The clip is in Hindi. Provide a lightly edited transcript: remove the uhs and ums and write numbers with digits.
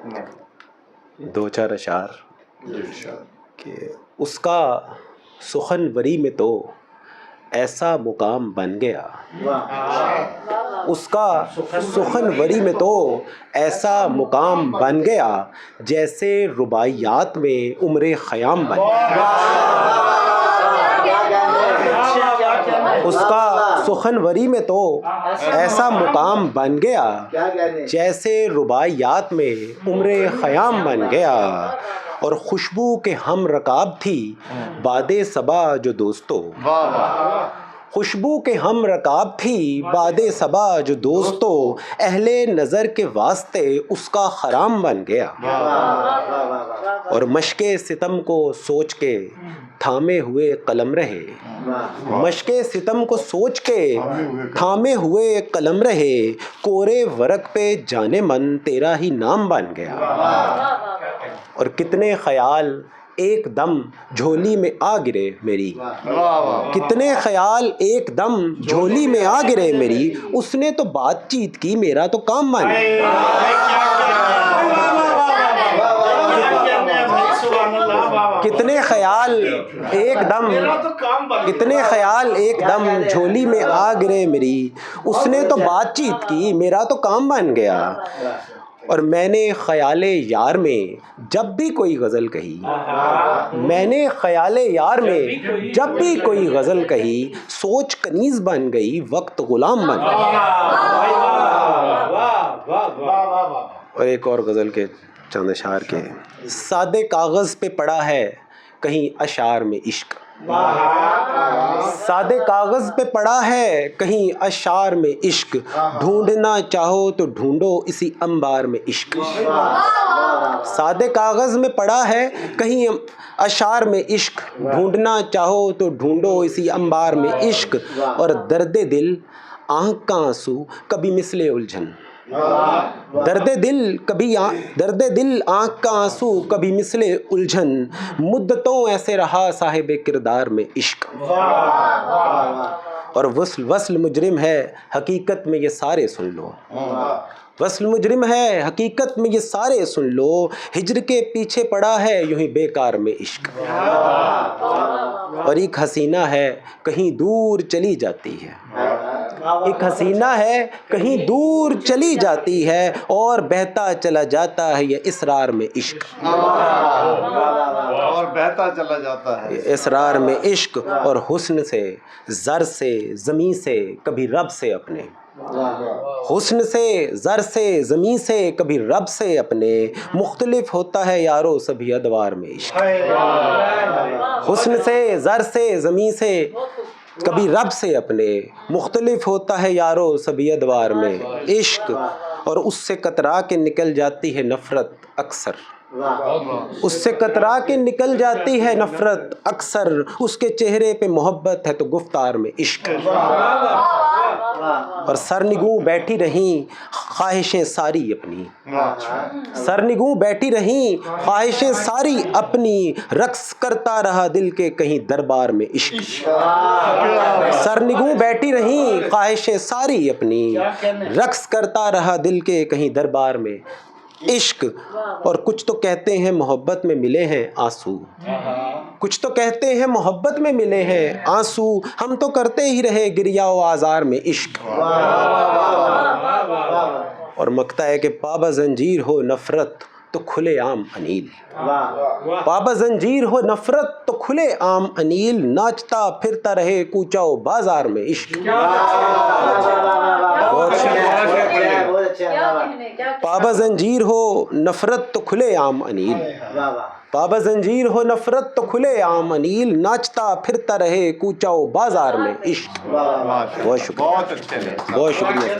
दो चार अशार कि उसका सुखनवरी में तो ऐसा मुकाम बन गया, उसका सुखनवरी में तो ऐसा मुकाम बन गया, जैसे रुबाइयात में उम्रे ख़याम बन गया। उसका सुखनवरी में तो ऐसा मुकाम बन गया, जैसे रुबाइयात में उम्रे ख़याम बन गया। और खुशबू के हम रकाब थी बादे सबा जो दोस्तों, खुशबू के हम रकाब थी बादे सबा जो दोस्तों, अहले नज़र के वास्ते उसका खराम बन गया। और मशके सितम को सोच के थामे हुए कलम रहे, मशके सितम को सोच के थामे हुए कलम रहे, कोरे वरक पे जाने मन तेरा ही नाम बन गया। और कितने ख्याल एकदम झोली में आ गिरे मेरी, कितने ख्याल एकदम झोली में आ गिरे मेरी, उसने तो बातचीत की मेरा तो काम बन गया। कितने ख्याल एकदम, कितने ख्याल एकदम झोली में आ गिरे मेरी, उसने तो बातचीत की मेरा तो काम बन गया। और मैंने ख्याले यार में जब भी कोई गज़ल कही, मैंने ख्याले यार में जब भी कोई गज़ल कही, सोच कनीज़ बन गई वक्त ग़ुलाम बन गया। और एक और गज़ल के चंद अशार के, सादे कागज़ पे पड़ा है कहीं अशार में इश्क, सादे कागज़ पे पड़ा है कहीं अशार में इश्क, ढूंढना चाहो तो ढूंढो इसी अंबार में इश्क। सादे कागज़ में पड़ा है कहीं अशार में इश्क, ढूंढना चाहो तो ढूंढो इसी अंबार में इश्क। और दर्द दिल आँख का आंसू कभी मिसले उलझन, दर्द दिल आँख का आंसू कभी मिसले उलझन, मुद्दतों ऐसे रहा साहिब किरदार में इश्क। और वस्ल मुजरिम है हकीकत में ये सारे सुन लो, वस्ल मुजरिम है हकीकत में ये सारे सुन लो, हिज्र के पीछे पड़ा है यूं ही बेकार में इश्क। और एक हसीना है कहीं दूर चली जाती है, एक हसीना है कहीं दूर चली जाती है, और बहता चला जाता है ये इसरार में इश्क, और बहता चला जाता है इसरार में इश्क। और हुस्न से ज़र से ज़मीं से कभी रब से अपने, हुस्न से ज़र से ज़मीं से कभी रब से अपने, मुख्तलिफ होता है यारो सभी अदवार में इश्क। हुस्न से ज़र से ज़मीं से कभी रब से अपने, मुख्तलिफ होता है यारो सभी अदवार में इश्क। और उससे कतरा के निकल जाती है नफ़रत अक्सर, उससे कतरा के निकल जाती है नफ़रत अक्सर, उसके चेहरे पे मोहब्बत है तो गुफ्तार में इश्क। और सरनिगू बैठी रहीं ख्वाहिशें सारी अपनी, सरनिगू बैठी रहीं ख्वाहिशें सारी अपनी, रक्स करता रहा दिल के कहीं दरबार में इश्क। सरनिगू बैठी रहीं ख्वाहिशें सारी अपनी, रक्स करता रहा दिल के कहीं दरबार में इश्क। और कुछ तो कहते हैं मोहब्बत में मिले हैं आंसू, कुछ तो कहते हैं मोहब्बत में मिले हैं आंसू, हम तो करते ही रहे गिरिया व आज़ार में इश्क। और मकता है कि पाबा जंजीर हो नफ़रत तो खुले आम अनील, पाबा जंजीर हो नफ़रत तो खुले आम अनील, नाचता फिरता रहे कूचा व बाजार में इश्क। पाबा जंजीर हो नफ़रत तो खुले आम अनील, पाबा जंजीर हो नफ़रत तो खुले आम अनील, नाचता फिरता रहे कूचा व बाजार में इश्क। बहुत शुक्रिया, बहुत शुक्रिया।